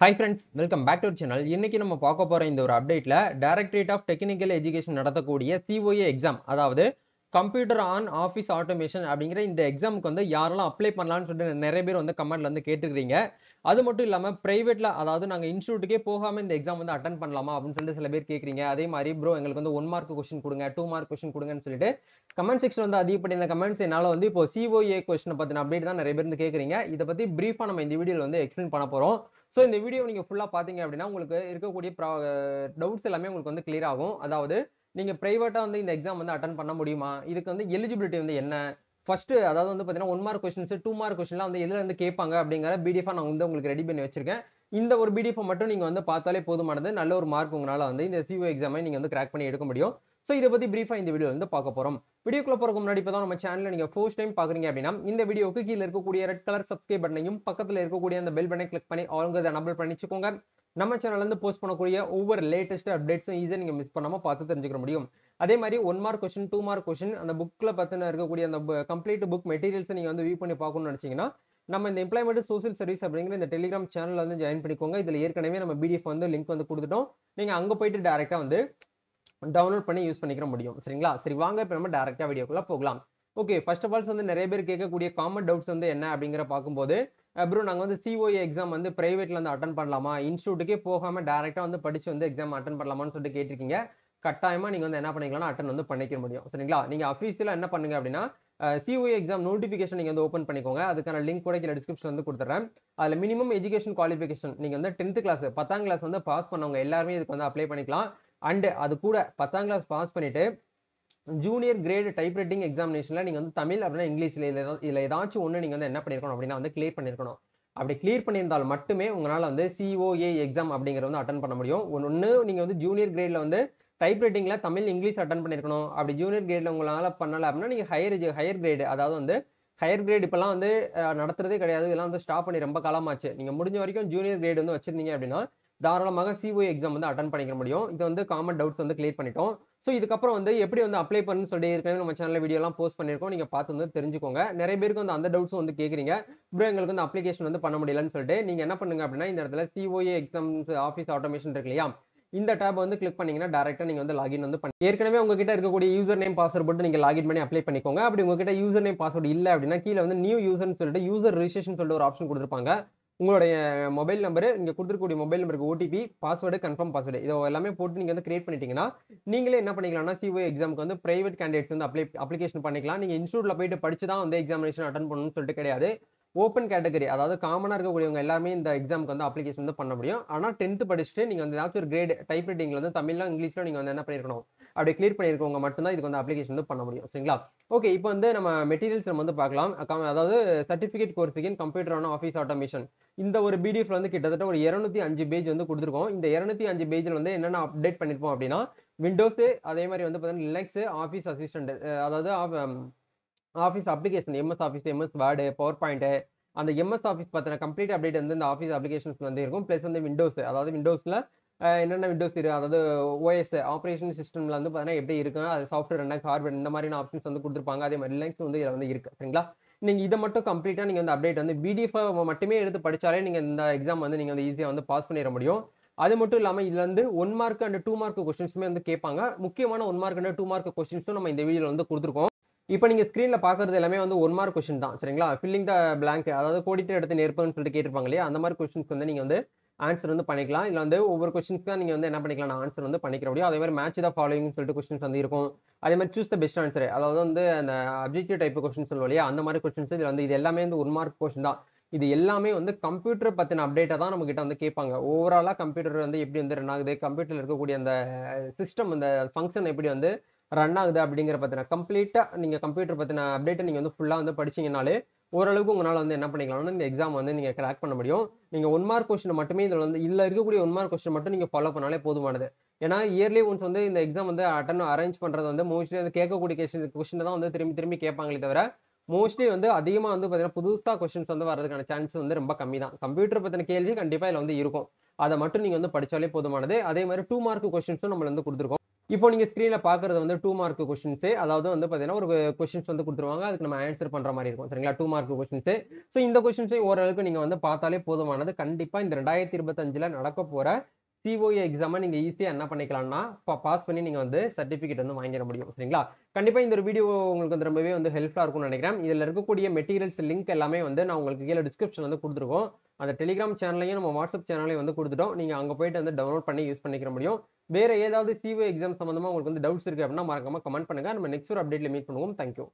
Hi friends, welcome back to our channel. இன்னைக்கு நம்ம பார்க்க போற இந்த ஒரு அப்டேட்ல டைரக்டரேட் ஆஃப் டெக்னிக்கல் எஜுகேஷன் நடத்தக்கூடிய COA எக்ஸாம், அதாவது கம்ப்யூட்டர் ஆன் ஆஃபீஸ் ஆட்டோமேஷன் அப்படிங்கிற இந்த எக்ஸாமுக்கு வந்து யாரெல்லாம் அப்ளை பண்ணலாம்னு சொல்லிட்டு நிறைய பேர் வந்து கமெண்ட்ல வந்து கேட்டுருக்கீங்க. அது மட்டும் இல்லாம பிரைவேட்ல, அதாவது நாங்க இன்ஸ்டிடியூட்டுக்கே போகாம இந்த எக்ஸாம் வந்து அட்டன் பண்ணலாமா அப்படின்னு சொல்லிட்டு சில பேர் கேக்குறீங்க. அதே மாதிரி ப்ரோ எங்களுக்கு வந்து 1 மார்க் கொஸ்டின் கொடுங்க, 2 மார்க் கொஸ்டின் கொடுங்கன்னு சொல்லிட்டு கமெண்ட் செக்ஷன் வந்து அதிகப்படியான கமெண்ட்ஸ் என்னால வந்து இப்போ COA கொஸ்டின் பத்தின அப்டேட் தான் நிறைய பேர் வந்து கேக்குறீங்க. இதை பத்தி பிரீஃபா நம்ம இந்த வீடியோல வந்து எக்ஸ்பிளைன் பண்ண போறோம். சோ இந்த வீடியோ நீங்க ஃபுல்லா பாத்தீங்க அப்படின்னா உங்களுக்கு இருக்கக்கூடிய டவுட்ஸ் எல்லாமே உங்களுக்கு வந்து கிளியர் ஆகும். அதாவது நீங்க பிரைவேட்டா வந்து இந்த எக்ஸாம் வந்து அட்டன் பண்ண முடியுமா, இதுக்கு வந்து எலிஜிபிலிட்டி வந்து என்ன, ஃபர்ஸ்ட் அதாவது வந்து பாத்தீங்கன்னா 1 மார்க் கொஸ்டின்ஸ் 2 மார்க் கொஸ்டின்லாம் வந்து எதுல இருந்து கேட்பாங்க அப்படிங்கிற பிடிஎஃப் நான் வந்து உங்களுக்கு ரெடி பண்ணி வச்சிருக்கேன். இந்த ஒரு பிடிஎஃப் மட்டும் நீங்க வந்து பார்த்தாலே போதுமானது. நல்ல ஒரு மார்க் உங்களால வந்து இந்த COA எக்ஸாமை நீங்க வந்து கிராக் பண்ணி எடுக்க முடியும். சோ இதை பத்தி பிரீஃபா இந்த வீடியோ வந்து பார்க்க போறோம். வீடியோக்குள்ள போறதுக்கு முன்னாடி இப்பதான் நம்ம சேனல்ல நீங்க ஃபர்ஸ்ட் டைம் பாக்குறீங்க அப்படின்னா இந்த வீடியோக்கு கீழ இருக்கக்கூடிய ரெட் கலர் சப்ஸ்கிரைப் பட்டனையும் பக்கத்துல இருக்கக்கூடிய அந்த பெல் பட்டனை கிளிக் பண்ணி ஆல்ங்க எனேபிள் பண்ணிச்சுக்கோங்க. நம்ம சேனல்ல இருந்து போஸ்ட் பண்ணக்கூடிய ஒவ்வொரு லேட்டஸ்ட் அப்டேட்ஸும் ஈஸியா நீங்க மிஸ் பண்ணாம பார்த்து தெரிஞ்சுக்க முடியும். அதே மாதிரி 1 மார்க் கொஸ்டின் 2 மார்க் கொஸ்டின் அந்த புக்ல பத்தின இருக்கக்கூடிய அந்த கம்ப்ளீட் புக் மெட்டீரியல்ஸ் நீங்க வந்து வியூ பண்ணி பார்க்கணும்னு நினைச்சீங்கன்னா நம்ம இந்த எம்ப்ளாய்மெண்ட் சோசியல் சர்வீஸ் அப்படிங்கிற இந்த டெலிகிராம் சேனல்ல வந்து ஜாயின் பண்ணிக்கோங்க. இதுல ஏற்கனவே நம்ம பிடிஎஃப் வந்து லிங்க் வந்து கொடுத்துட்டோம். நீங்க அங்க போயிட்டு டைரக்டா வந்து டவுன்லோட் பண்ணி யூஸ் பண்ணிக்கிற முடியும். சரிங்களா? சரி, வாங்க இப்ப நம்ம டைரக்டா வீடியோக்குள்ள போகலாம். ஓகே, ஃபர்ஸ்ட் ஆஃப் ஆல் வந்து நிறைய பேர் கேட்கக்கூடிய காமன் டவுட்ஸ் வந்து என்ன அப்படிங்கிற பார்க்கும்போது, ப்ரோ நாங்க வந்து COA எக்ஸாம் வந்து பிரைவேட்ல வந்து அட்டன் பண்ணலாமா, இன்ஸ்டியூட்டுக்கே போகாம டைரக்டா வந்து படிச்சு வந்து எக்ஸாம் அட்டன் பண்ணலாமான்னு சொல்லிட்டு கேட்டிருக்கீங்க. கட்டாயமா நீங்க வந்து என்ன பண்ணிக்கலாம், அட்டன் வந்து பண்ணிக்க முடியும். சரிங்களா? நீங்க அஃபீஷியலா என்ன பண்ணுங்க அப்படின்னா COA எக்ஸாம் நோட்டிபிகேஷன் நீங்க வந்து ஓபன் பண்ணிக்கோங்க. அதுக்கான லிங்க் கூட கீழ டிஸ்கிரிப்ஷன் வந்து கொடுத்துறேன். அதுல மினிமம் எஜுகேஷன் குவாலிஃபிகேஷன் நீங்க வந்து 10th கிளாஸ் 10ஆம் கிளாஸ் வந்து பாஸ் பண்ணவங்க எல்லாருமே இதுக்கு வந்து அப்ளை பண்ணிக்கலாம். அண்ட் அது கூட 10ஆம் கிளாஸ் பாஸ் பண்ணிட்டு ஜூனியர் கிரேட் டைப்ரைட்டிங் எக்ஸாமினேஷன்ல நீங்க வந்து தமிழ் அப்படின்னா இங்கிலீஷ்ல இதுல ஏதாச்சும் ஒண்ணு நீங்க வந்து என்ன பண்ணிருக்கணும் அப்படின்னா வந்து கிளியர் பண்ணிருக்கணும். அப்படி கிளியர் பண்ணியிருந்தால் மட்டுமே உங்களால வந்து COA எக்ஸாம் அப்படிங்கறத வந்து அட்டன் பண்ண முடியும். ஒண்ணு நீங்க வந்து ஜூனியர் கிரேட்ல வந்து டைப்ரைட்டிங்ல தமிழ் இங்கிலீஷ் அட்டன் பண்ணிருக்கணும். அப்படி ஜூனியர் கிரேட்ல உங்களால பண்ணல அப்படின்னா நீங்க ஹையர் கிரேட், அதாவது வந்து ஹையர் கிரேட் இப்பெல்லாம் வந்து நடத்துறதே கிடையாது. இதெல்லாம் வந்து ஸ்டாப் பண்ணி ரொம்ப காலமாச்சு. நீங்க முடிஞ்ச வரைக்கும் ஜூனியர் கிரேட் வந்து வச்சிருந்தீங்க அப்படின்னா தாராளமாக COA எக்ஸாம் வந்து அட்டன் பண்ணிக்க முடியும். இது வந்து காமன் டவுட்ஸ் வந்து கிளியர் பண்ணிட்டோம். சோ இதுக்கப்புறம் வந்து எப்படி வந்து அப்ளை பண்ணணும்னு சொல்லி ஏற்கனவே நம்ம சேனல்ல வீடியோ எல்லாம் போஸ்ட் பண்ணிருக்கோம். நீங்க பார்த்து வந்து தெரிஞ்சுக்கோங்க. நிறைய பேருக்கு வந்து அந்த டவுட்ஸும் வந்து கேக்குறீங்க. ப்ரோ எங்களுக்கு வந்து அப்ளிகேஷன் வந்து பண்ண முடியலன்னு சொல்லிட்டு நீங்க என்ன பண்ணுங்க அப்படின்னா இந்த இடத்துல COA எக்ஸாம்ஸ் ஆஃபீஸ் ஆட்டோமேஷன் இருக்கு இல்லையா, இந்த டேப் வந்து கிளிக் பண்ணீங்கன்னா டைரக்டா நீங்க வந்து லாகின் வந்து பண்ணி ஏற்கனவே உங்ககிட்ட இருக்கக்கூடிய யூசர் நேம் பாஸ்வேர்ட் போட்டு நீங்க லாகின் பண்ணி அப்ளை பண்ணிக்கோங்க. அப்படி உங்ககிட்ட யூசர் நேம் பாஸ்வேர்ட் இல்ல அப்படின்னா கீழ வந்து நியூ யூசர்னு சொல்லிட்டு யூசர் ரெஜிஸ்ட்ரேஷன் சொல்லிட்டு ஒரு ஆப்ஷன் கொடுத்திருப்பாங்க. உங்களுடைய மொபைல் நம்பர், இங்க கொடுத்திருக்கக்கூடிய மொபைல் நம்பருக்கு OTP, பாஸ்வேர்டு, கன்ஃபார்ம் பாஸ்வேர்டு இதை எல்லாமே போட்டு நீங்க வந்து கிரியேட் பண்ணிட்டீங்கன்னா நீங்களே என்ன பண்ணிக்கலாம்னா COA எக்ஸாமுக்கு வந்து பிரைவேட் கேண்டிடேட்ஸ் வந்து அப்ளிகேஷன் பண்ணிக்கலாம். நீங்க இன்ஸ்டியூட்ல போயிட்டு படிச்சு தான் வந்து எக்ஸாமினேஷன் அட்டன் பண்ணணும்னு சொல்லிட்டு கிடையாது. ஓப்பன் கேட்டகரி, அதாவது காமனா இருக்கக்கூடியவங்க எல்லாருமே இந்த எக்ஸாமுக்கு வந்து அப்ளிகேஷன் வந்து பண்ண முடியும். ஆனா 10th படிச்சுட்டு நீங்க வந்து ஏதாச்சும் ஒரு கிரேட் டைப்ரைட்டிங்ல வந்து தமிழ்ல இங்கிலீஷ்ல நீங்க வந்து என்ன பண்ணிருக்கணும், அப்படி கிளியர் பண்ணிருக்கவங்க மட்டும்தான் இதுக்கு வந்து அப்ளிகேஷன் வந்து பண்ண முடியும். சரிங்களா? ஓகே, இப்போ வந்து நம்ம மெட்டீரியல்ஸ் நம்ம வந்து பார்க்கலாம். அதாவது certificate course in computer on office automation இந்த ஒரு பிடிஎஃப்ல வந்து கிட்டத்தட்ட ஒரு 205 பேஜ் வந்து கொடுத்துருக்கோம். இந்த 205 பேஜ்ல வந்து என்னென்ன அப்டேட் பண்ணிருப்போம் அப்படின்னா விண்டோஸ், அதே மாதிரி வந்து பாத்தீங்கன்னா லினக்ஸ், ஆஃபீஸ் அசிஸ்டன்ட், அதாவது office application, MS office, MS word, power point, அந்த MS ஆஃபீஸ் பத்தின கம்ப்ளீட் அப்டேட் வந்து இந்த ஆஃபீஸ் அப்ளிகேஷன்ஸ் வந்து இருக்கும். பிளஸ் வந்து விண்டோஸ், அதாவது விண்டோஸ்ல என்னென்ன விண்டோஸ் இருக்கு, அதாவது OS ஆப்ரேஷன் சிஸ்டம்ல வந்து பாத்தீங்கன்னா எப்படி இருக்கு, அது சாஃப்ட்வேர் என்ன, ஹார்ட்வேர் இந்த மாதிரியான ஆப்ஷன்ஸ் வந்து கொடுத்துருப்பாங்க. அதே மாதிரி லினக்ஸ் வந்து இதுல வந்து இருக்கு. சரிங்களா? நீங்க இதை மட்டும் கம்ப்ளீட்டா நீங்க வந்து அப்டேட் வந்து PDF மட்டுமே எடுத்து படிச்சாலே நீங்க இந்த எக்ஸாம் வந்து நீங்க வந்து ஈஸியா வந்து பாஸ் பண்ணிட முடியும். அது மட்டும் இல்லாம இதுல வந்து 1 மார்க் அண்ட் 2 மார்க் கொஸ்டின்ஸுமே வந்து கேட்பாங்க. முக்கியமான 1 மார்க் அண்ட் 2 மார்க் கொஸ்டின்ஸும் நம்ம இந்த வீடியோல வந்து கொடுத்துருக்கோம். இப்போ நீங்க ஸ்கிரீன்ல பாக்குறது எல்லாமே வந்து 1 மார்க் கொஸ்டின் தான். சரிங்களா? ஃபில்லிங் த பிளாங்க், அதாவது கோடிட்ட இடத்தை நிரப்புன்னு சொல்லிட்டு கேட்டிருப்பாங்க இல்லையா, அந்த மாதிரி கொஸ்டின்ஸ் வந்து நீங்க வந்து ஆன்சர் வந்து பண்ணிக்கலாம். இதுல வந்து ஒவ்வொரு கொஸ்டின்ஸ் தான் நீங்க வந்து என்ன பண்ணிக்கலாம், ஆன்சர் வந்து பண்ணிக்க முடியும். அதே மாதிரி மேட்ச் த ஃபாலோயிங் சொல்லிட்டு கொஸ்டின்ஸ் வந்து இருக்கும். அதே மாதிரி சூஸ் த பெஸ்ட் ஆன்சர், அதாவது வந்து அந்த அப்ஜெக்டிவ் டைப் கொஸ்டின் சொல்லுவோம் இல்லையா, அந்த மாதிரி கொஸ்டின்ஸ் இது வந்து இது எல்லாமே வந்து 1 மார்க் கொஸ்டின் தான். இது எல்லாமே வந்து கம்ப்யூட்டர் பத்தின அப்டேட்டா தான் நம்ம கிட்ட வந்து கேட்பாங்க. ஓவராலா கம்ப்யூட்டர் வந்து எப்படி வந்து ரன் ஆகுது, கம்ப்யூட்டர்ல இருக்கக்கூடிய அந்த சிஸ்டம், அந்த ஃபங்க்ஷன் எப்படி வந்து ரன் ஆகுது அப்படிங்கிற பத்தின கம்ப்ளீட்டா நீங்க கம்ப்யூட்டர் பத்தின அப்டேட் நீங்க வந்து ஃபுல்லா வந்து படிச்சீங்கனாலே ஓரளவுக்கு உங்களால வந்து என்ன பண்ணிக்கலாம்னா இந்த எக்ஸாம் வந்து நீங்க கிராக் பண்ண முடியும். நீங்க 1 மார்க் கொஸ்டின் மட்டுமே இதுல வந்து இல்ல இருக்கக்கூடிய 1 மார்க் கொஸ்டின் மட்டும் நீங்க ஃபாலோ பண்ணாலே போதுமானது. ஏன்னா இயர்லி ஒன்ஸ் வந்து இந்த எக்ஸாம் வந்து அரேஞ்ச் பண்றது வந்து மோஸ்ட்லி வந்து கேட்கக்கூடிய கொஸ்டின் தான் வந்து திரும்பி திரும்பி கேட்பாங்களே தவிர மோஸ்ட்லி வந்து அதிகமா வந்து பாத்தீங்கன்னா புதுசா கொஸ்டின்ஸ் வந்து வர்றதுக்கான சான்ஸ் வந்து ரொம்ப கம்மி தான். கம்ப்யூட்டர் பத்தின கேள்வி கண்டிப்பா இதுல வந்து இருக்கும். அதை மட்டும் நீங்க வந்து படிச்சாலே போதுமானது. அதே மாதிரி 2 மார்க் கொஸ்டின்ஸும் நம்ம வந்து கொடுத்துருக்கோம். இப்போ நீங்க ஸ்கிரீன்ல பாக்குறது வந்து 2 மார்க் கொஸ்டின்ஸ். அதாவது வந்து பாத்தீங்கன்னா ஒரு கொஸ்டின்ஸ் வந்து கொடுத்துருவாங்க. அதுக்கு நம்ம ஆன்சர் பண்ற மாதிரி இருக்கும். சரிங்களா? 2 மார்க் கொஸ்டின்ஸ். சோ இந்த கொஸ்டின்ஸையும் ஓரளவுக்கு நீங்க வந்து பார்த்தாலே போதுமானது. கண்டிப்பா இந்த 2025ல நடக்க போற COA எக்ஸாம நீங்க ஈஸியா என்ன பண்ணிக்கலாம்னா பாஸ் பண்ணி நீங்க வந்து சர்டிபிகேட் வந்து வாங்கிட முடியும். சரிங்களா? கண்டிப்பா இந்த ஒரு வீடியோ உங்களுக்கு வந்து ரொம்பவே வந்து ஹெல்ப்ஃபுல்லா இருக்கும்னு நினைக்கிறேன். இதுல இருக்கக்கூடிய மெட்டீரியல்ஸ் லிங்க் எல்லாமே வந்து நான் உங்களுக்கு கீழே டிஸ்கிரிப்ஷன் வந்து கொடுத்துருக்கோம். அந்த டெலிகிராம் சேனலையும் நம்ம வாட்ஸ்அப் சேனலையும் வந்து கொடுத்துட்டோம். நீங்க அங்க போயிட்டு வந்து டவுன்லோட் பண்ணி யூஸ் பண்ணிக்க முடியும். வேற ஏதாவது COA எக்ஸாம் சம்பந்தமா உங்களுக்கு வந்து டவுட்ஸ் இருக்கு அப்படின்னா மறக்காம கமெண்ட் பண்ணுங்க. நம்ம நெக்ஸ்ட் ஒரு அப்டேட்ல மீட் பண்ணுவோம். தேங்க்யூ.